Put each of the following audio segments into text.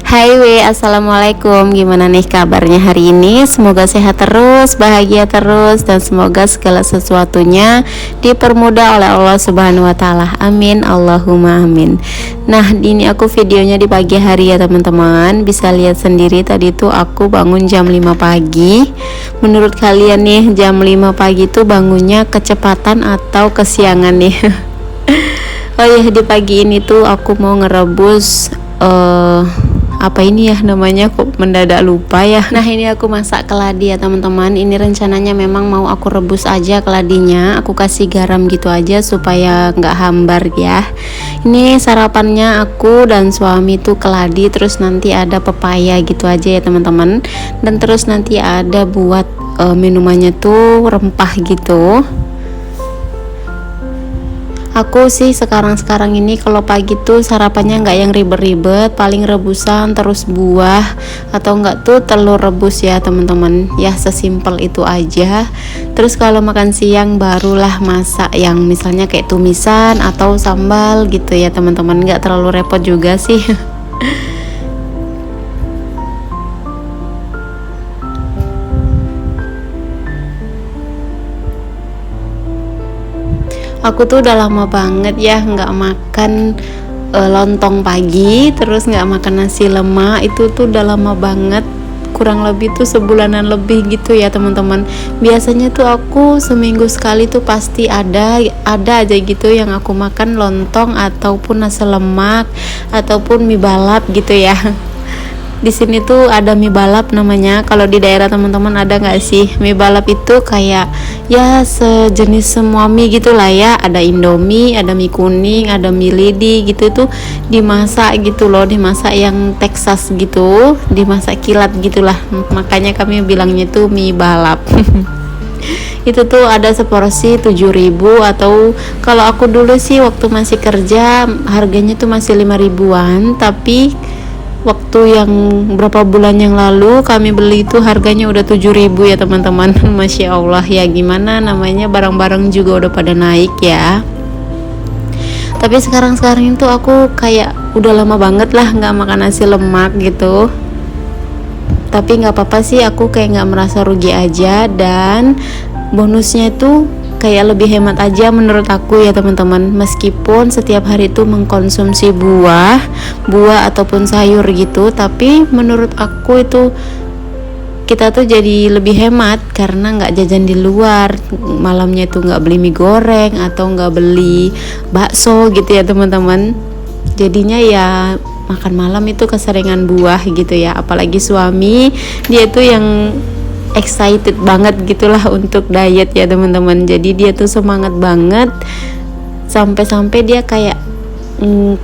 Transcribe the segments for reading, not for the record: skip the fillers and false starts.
Hai assalamualaikum. Gimana nih kabarnya hari ini? Semoga sehat terus, bahagia terus, dan semoga segala sesuatunya dipermudah oleh Allah Subhanahu wa Ta'ala. Amin, Allahumma amin. Nah, ini aku videonya di pagi hari ya teman-teman. Bisa lihat sendiri tadi tuh aku bangun jam 5 pagi. Menurut kalian nih, jam 5 pagi tuh bangunnya kecepatan atau kesiangan nih? Oh ya, di pagi ini tuh aku mau ngerebus apa ini ya namanya, kok mendadak lupa ya. Nah, ini aku masak keladi ya teman-teman. Ini rencananya memang mau aku rebus aja keladinya, aku kasih garam gitu aja supaya nggak hambar ya. Ini sarapannya aku dan suami tuh keladi, terus nanti ada pepaya gitu aja ya teman-teman. Dan terus nanti ada buat minumannya tuh rempah gitu. Aku sih sekarang ini kalau pagi tuh sarapannya nggak yang ribet-ribet, paling rebusan terus buah atau enggak tuh telur rebus ya teman-teman. Ya sesimpel itu aja. Terus kalau makan siang barulah masak yang misalnya kayak tumisan atau sambal gitu ya teman-teman. Nggak terlalu repot juga sih. Aku tuh udah lama banget ya nggak makan lontong pagi, terus nggak makan nasi lemak. Itu tuh udah lama banget, kurang lebih tuh sebulanan lebih gitu ya teman-teman. Biasanya tuh aku seminggu sekali tuh pasti ada aja gitu yang aku makan lontong ataupun nasi lemak ataupun mie balap gitu ya. Di sini tuh ada mie balap namanya. Kalau di daerah teman-teman ada nggak sih? Mie balap itu kayak ya sejenis semua mie gitulah ya. Ada Indomie, ada mie kuning, ada mie lidi gitu tuh dimasak gitu loh, dimasak yang Texas gitu, dimasak kilat gitulah. Makanya kami bilangnya tuh mie balap. Itu tuh ada seporsi 7.000, atau kalau aku dulu sih waktu masih kerja harganya tuh masih 5 ribuan, tapi waktu yang berapa bulan yang lalu kami beli itu harganya udah 7.000 ya teman-teman. Masya Allah ya, gimana namanya, barang-barang juga udah pada naik ya. Tapi sekarang itu aku kayak udah lama banget lah nggak makan nasi lemak gitu. Tapi nggak apa-apa sih, aku kayak nggak merasa rugi aja, dan bonusnya itu kayak lebih hemat aja menurut aku ya teman-teman. Meskipun setiap hari itu mengkonsumsi buah ataupun sayur gitu, tapi menurut aku itu kita tuh jadi lebih hemat karena nggak jajan di luar. Malamnya itu nggak beli mie goreng atau nggak beli bakso gitu ya teman-teman. Jadinya ya makan malam itu keseringan buah gitu ya. Apalagi suami, dia tuh yang excited banget gitulah untuk diet ya teman-teman. Jadi dia tuh semangat banget sampai dia kayak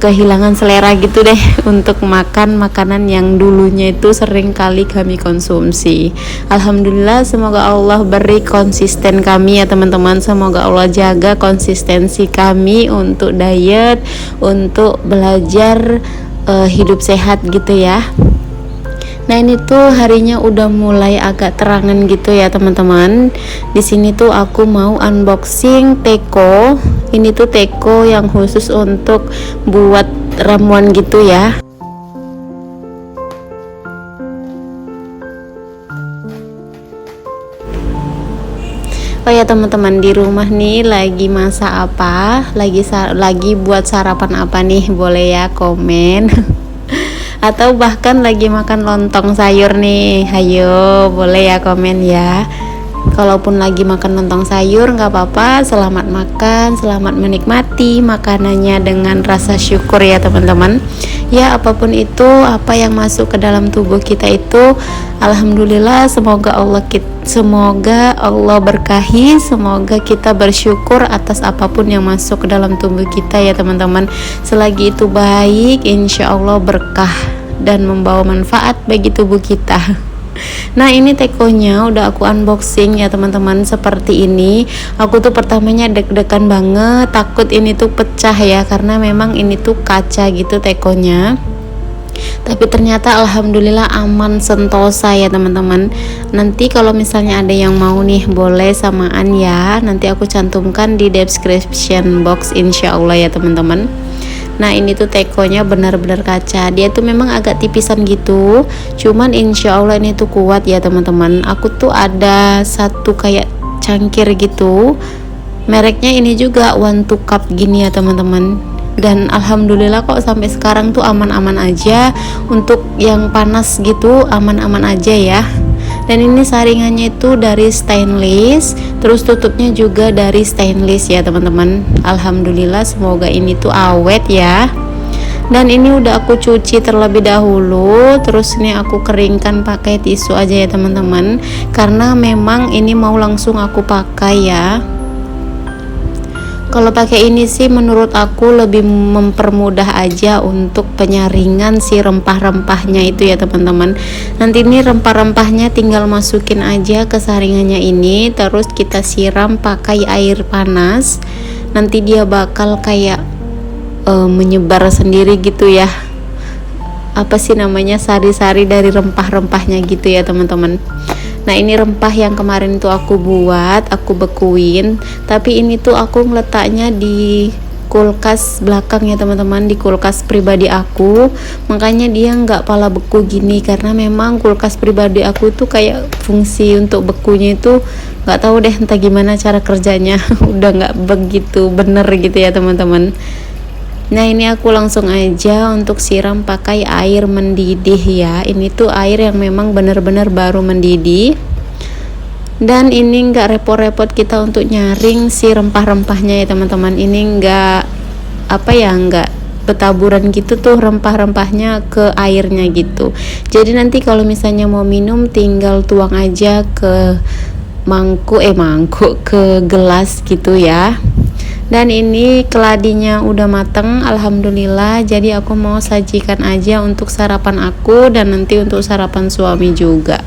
kehilangan selera gitu deh untuk makan makanan yang dulunya itu sering kali kami konsumsi. Alhamdulillah, semoga Allah beri konsisten kami ya teman-teman. Semoga Allah jaga konsistensi kami untuk diet, untuk belajar hidup sehat gitu ya. Nah, ini tuh harinya udah mulai agak terangan gitu ya teman-teman. Di sini tuh aku mau unboxing teko. Ini tuh teko yang khusus untuk buat ramuan gitu ya. Oh ya teman-teman, di rumah nih lagi masak apa? Lagi buat sarapan apa nih? Boleh ya komen. Atau bahkan lagi makan lontong sayur nih, hayo boleh ya komen ya. Kalaupun lagi makan lontong sayur nggak apa-apa, selamat makan, selamat menikmati makanannya dengan rasa syukur ya teman-teman. Ya apapun itu, apa yang masuk ke dalam tubuh kita itu alhamdulillah, semoga Allah berkahi, semoga kita bersyukur atas apapun yang masuk ke dalam tubuh kita ya teman-teman. Selagi itu baik, insya Allah berkah dan membawa manfaat bagi tubuh kita. Nah, ini tekonya udah aku unboxing ya teman-teman, seperti ini. Aku tuh pertamanya deg-degan banget, takut ini tuh pecah ya, karena memang ini tuh kaca gitu tekonya. Tapi ternyata alhamdulillah aman sentosa ya teman-teman. Nanti kalau misalnya ada yang mau nih, boleh samaan ya, nanti aku cantumkan di description box insya Allah ya teman-teman. Nah ini tuh tekonya benar-benar kaca, dia tuh memang agak tipisan gitu, cuman insya Allah ini tuh kuat ya teman-teman. Aku tuh ada satu kayak cangkir gitu, mereknya ini juga one to cup gini ya teman-teman, dan alhamdulillah kok sampai sekarang tuh aman-aman aja. Untuk yang panas gitu aman-aman aja ya. Dan ini saringannya itu dari stainless, terus tutupnya juga dari stainless ya teman-teman. Alhamdulillah, semoga ini tuh awet ya. Dan ini udah aku cuci terlebih dahulu, terus ini aku keringkan pakai tisu aja ya teman-teman, karena memang ini mau langsung aku pakai ya. Kalau pakai ini sih menurut aku lebih mempermudah aja untuk penyaringan si rempah-rempahnya itu ya teman-teman. Nanti ini rempah-rempahnya tinggal masukin aja ke saringannya ini, terus kita siram pakai air panas. Nanti dia bakal kayak menyebar sendiri gitu ya. Apa sih namanya, sari-sari dari rempah-rempahnya gitu ya teman-teman. Nah ini rempah yang kemarin tuh aku buat, aku bekuin, tapi ini tuh aku ngeletaknya di kulkas belakang ya teman-teman, di kulkas pribadi aku, makanya dia nggak pala beku gini, karena memang kulkas pribadi aku tuh kayak fungsi untuk bekunya itu nggak tahu deh entah gimana cara kerjanya udah nggak begitu bener gitu ya teman-teman. Nah ini aku langsung aja untuk siram pakai air mendidih ya. Ini tuh air yang memang benar-benar baru mendidih. Dan ini enggak repot-repot kita untuk nyaring si rempah-rempahnya ya teman-teman. Ini enggak enggak betaburan gitu tuh rempah-rempahnya ke airnya gitu. Jadi nanti kalau misalnya mau minum tinggal tuang aja ke mangkuk ke gelas gitu ya. Dan ini keladinya udah mateng alhamdulillah, jadi aku mau sajikan aja untuk sarapan aku dan nanti untuk sarapan suami juga.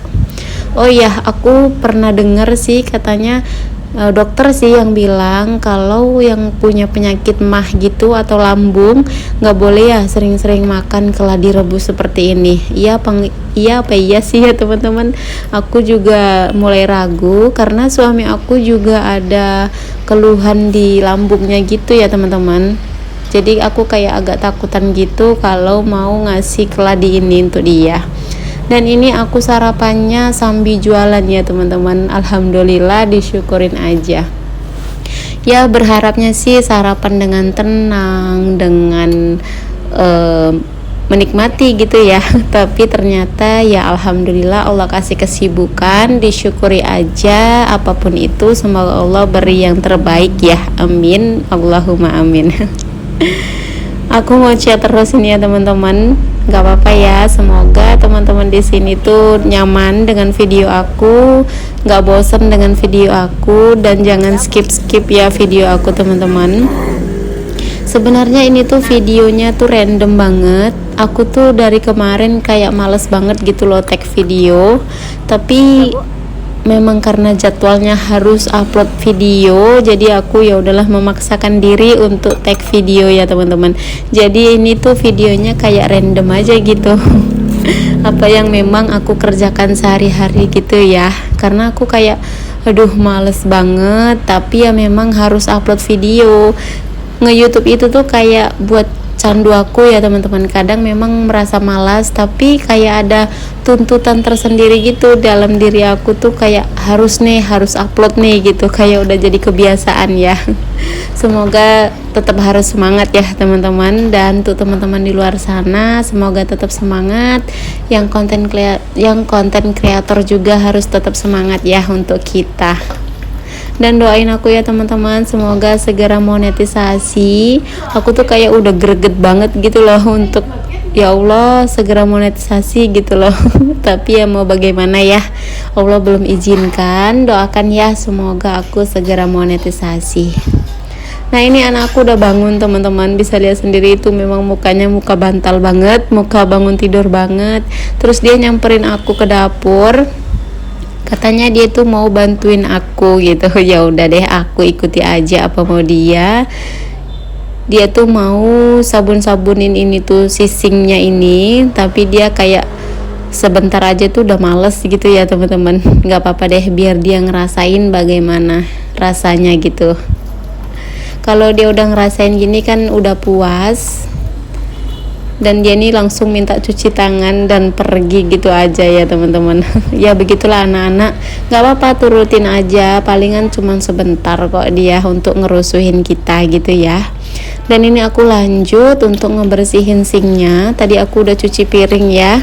Oh iya, aku pernah dengar sih katanya dokter sih yang bilang kalau yang punya penyakit mah gitu atau lambung nggak boleh ya sering-sering makan keladi rebus seperti ini. Iya apa iya sih ya teman-teman, aku juga mulai ragu karena suami aku juga ada keluhan di lambungnya gitu ya teman-teman. Jadi aku kayak agak takutan gitu kalau mau ngasih keladi ini untuk dia. Dan ini aku sarapannya sambil jualan ya teman-teman. Alhamdulillah, disyukurin aja ya. Berharapnya sih sarapan dengan tenang, dengan menikmati gitu ya tapi ternyata ya alhamdulillah Allah kasih kesibukan, disyukuri aja. Apapun itu semoga Allah beri yang terbaik ya, amin, Allahumma amin. Aku mau chat terus ini ya teman-teman, nggak apa-apa ya. Semoga teman-teman di sini tuh nyaman dengan video aku, nggak bosen dengan video aku, dan jangan skip ya video aku teman-teman. Sebenarnya ini tuh videonya tuh random banget. Aku tuh dari kemarin kayak males banget gitu loh tag video, tapi memang karena jadwalnya harus upload video, jadi aku ya udahlah memaksakan diri untuk tag video ya teman-teman. Jadi ini tuh videonya kayak random aja gitu. Apa yang memang aku kerjakan sehari-hari gitu ya, karena aku kayak aduh males banget, tapi ya memang harus upload video. Nge-YouTube itu tuh kayak buat candu aku ya teman-teman. Kadang memang merasa malas, tapi kayak ada tuntutan tersendiri gitu dalam diri aku tuh, kayak harus upload nih gitu, kayak udah jadi kebiasaan ya. Semoga tetap harus semangat ya teman-teman, dan untuk teman-teman di luar sana semoga tetap semangat. Yang konten kreator juga harus tetap semangat ya untuk kita. Dan doain aku ya teman-teman, semoga segera monetisasi. Aku tuh kayak udah greget banget gitu loh untuk ya Allah segera monetisasi gitu loh. Tapi ya mau bagaimana ya, Allah belum izinkan. Doakan ya semoga aku segera monetisasi. Nah ini anakku udah bangun teman-teman, bisa lihat sendiri itu memang mukanya muka bantal banget, muka bangun tidur banget. Terus dia nyamperin aku ke dapur, katanya dia tuh mau bantuin aku gitu. Ya udah deh, aku ikuti aja apa mau dia tuh mau sabun-sabunin ini tuh sisingnya ini, tapi dia kayak sebentar aja tuh udah males gitu ya teman-teman. Nggak apa-apa deh, biar dia ngerasain bagaimana rasanya gitu. Kalau dia udah ngerasain gini kan udah puas, dan dia nih langsung minta cuci tangan dan pergi gitu aja ya teman-teman. Ya begitulah anak-anak, nggak apa-apa, turutin aja, palingan cuman sebentar kok dia untuk ngerusuhin kita gitu ya. Dan ini aku lanjut untuk ngebersihin sinknya. Tadi aku udah cuci piring ya,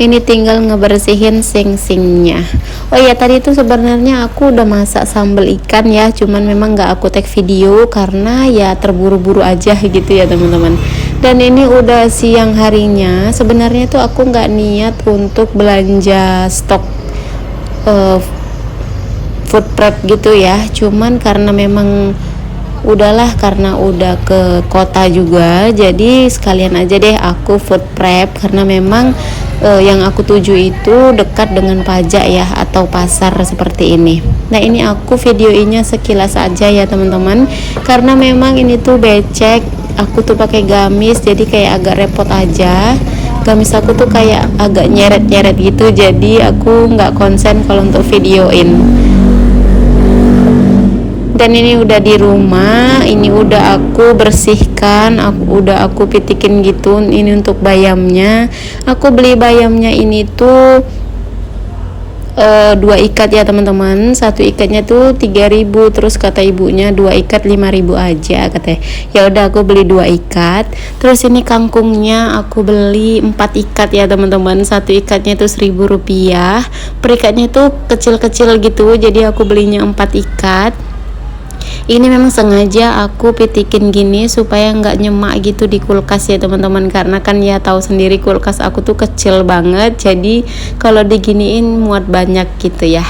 ini tinggal ngebersihin sink-sinknya. Oh ya, tadi itu sebenarnya aku udah masak sambal ikan ya, cuman memang nggak aku tag video karena ya terburu-buru aja gitu ya teman-teman. Dan ini udah siang harinya. Sebenarnya tuh aku nggak niat untuk belanja stok food prep gitu ya, cuman karena memang udahlah, karena udah ke kota juga, jadi sekalian aja deh aku food prep, karena memang yang aku tuju itu dekat dengan pajak ya, atau pasar seperti ini. Nah ini aku videoinnya sekilas aja ya teman-teman, karena memang ini tuh becek, aku tuh pakai gamis, jadi kayak agak repot aja. Gamis aku tuh kayak agak nyeret-nyeret gitu, jadi aku nggak konsen kalau untuk videoin. Dan ini udah di rumah, ini udah aku bersihkan, udah aku pitikin gitu. Ini untuk bayamnya, aku beli bayamnya ini tuh 2 ikat ya teman-teman. Satu ikatnya tuh 3.000, terus kata ibunya 2 ikat 5.000 aja katanya. Ya udah aku beli 2 ikat. Terus ini kangkungnya aku beli 4 ikat ya teman-teman. Satu ikatnya tuh 1.000 rupiah, per ikatnya tuh kecil-kecil gitu, jadi aku belinya 4 ikat. Ini memang sengaja aku pitikin gini supaya nggak nyemak gitu di kulkas ya teman-teman, karena kan ya tahu sendiri kulkas aku tuh kecil banget, jadi kalau diginiin muat banyak gitu ya.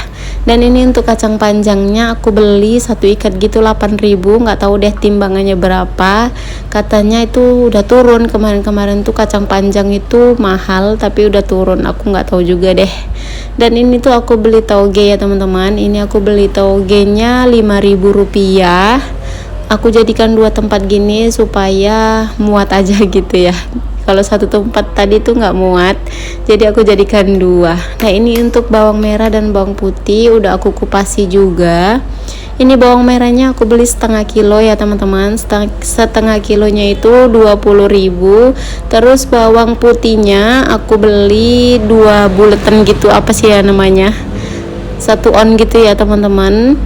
Dan ini untuk kacang panjangnya aku beli 1 ikat gitu 8.000, nggak tahu deh timbangannya berapa, katanya itu udah turun. Kemarin-kemarin tuh kacang panjang itu mahal tapi udah turun, aku nggak tahu juga deh. Dan ini tuh aku beli tauge ya teman-teman, ini aku beli taugenya 5.000 rupiah. Aku jadikan 2 tempat gini supaya muat aja gitu ya, kalau satu tempat tadi tuh nggak muat, jadi aku jadikan 2. Nah ini untuk bawang merah dan bawang putih udah aku kupasi juga. Ini bawang merahnya aku beli setengah kilo ya teman-teman, setengah kilonya itu 20.000. Terus bawang putihnya aku beli 2 buletan gitu, apa sih ya namanya, 1 on gitu ya teman-teman.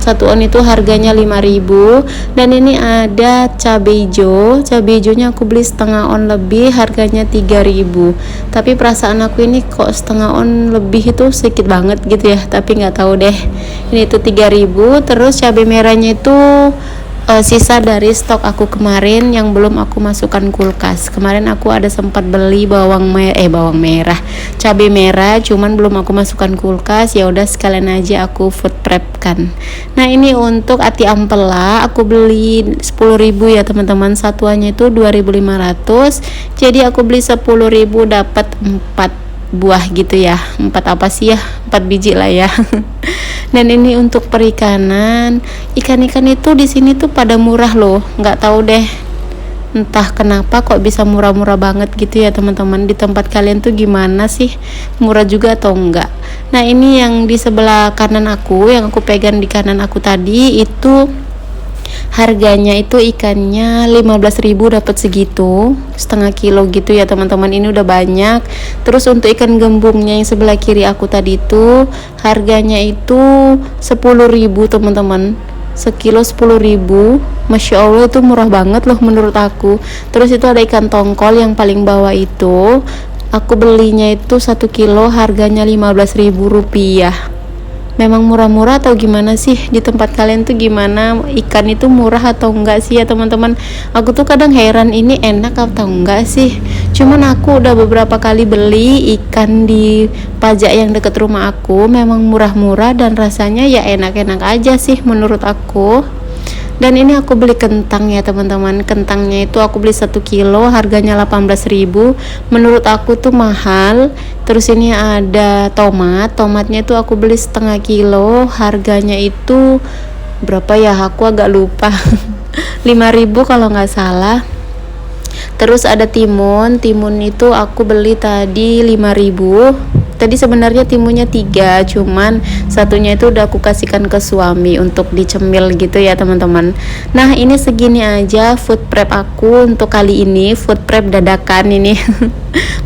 1 on itu harganya 5.000. Dan ini ada cabai hijaunya aku beli setengah on lebih, harganya 3.000. Tapi perasaan aku ini kok setengah on lebih itu sedikit banget gitu ya, tapi nggak tahu deh. Ini tuh 3.000. Terus cabai merahnya itu sisa dari stok aku kemarin yang belum aku masukkan kulkas. Kemarin aku ada sempat beli bawang merah, cabai merah, cuman belum aku masukkan kulkas. Ya udah sekalian aja aku food prep kan. Nah ini untuk ati ampela aku beli 10.000 ya teman-teman, satuannya itu 2.500, jadi aku beli 10.000 dapat 4 buah gitu ya, 4 apa sih ya, 4 biji lah ya. Dan ini untuk perikanan, ikan-ikan itu di sini tuh pada murah loh, nggak tahu deh entah kenapa kok bisa murah-murah banget gitu ya teman-teman. Di tempat kalian tuh gimana sih, murah juga atau enggak? Nah ini yang di sebelah kanan aku, yang aku pegang di kanan aku tadi itu harganya itu ikannya 15.000 dapat segitu, setengah kilo gitu ya teman-teman. Ini udah banyak. Terus untuk ikan gembungnya yang sebelah kiri aku tadi itu harganya itu 10.000 teman-teman, sekilo 10.000. Masya Allah itu murah banget loh menurut aku. Terus itu ada ikan tongkol yang paling bawah itu, aku belinya itu 1 kilo harganya 15.000 rupiah. Memang murah-murah atau gimana sih? Di tempat kalian tuh gimana, ikan itu murah atau enggak sih ya teman-teman? Aku tuh kadang heran ini enak atau enggak sih. Cuman aku udah beberapa kali beli ikan di pajak yang deket rumah aku, memang murah-murah dan rasanya ya enak-enak aja sih menurut aku. Dan ini aku beli kentang ya teman-teman, kentangnya itu aku beli 1 kilo harganya 18.000, menurut aku tuh mahal. Terus ini ada tomatnya itu aku beli setengah kilo, harganya itu berapa ya, aku agak lupa. 5.000 kalau nggak salah. Terus ada timun itu aku beli tadi 5.000. Tadi sebenarnya timunnya 3, cuman satunya itu udah aku kasihkan ke suami untuk dicemil gitu ya teman-teman. Nah ini segini aja food prep aku untuk kali ini, food prep dadakan ini.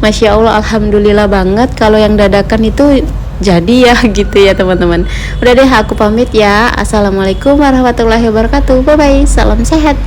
Masya Allah, alhamdulillah banget kalau yang dadakan itu jadi ya gitu ya teman-teman. Udah deh, aku pamit ya. Assalamualaikum warahmatullahi wabarakatuh. Bye bye, salam sehat.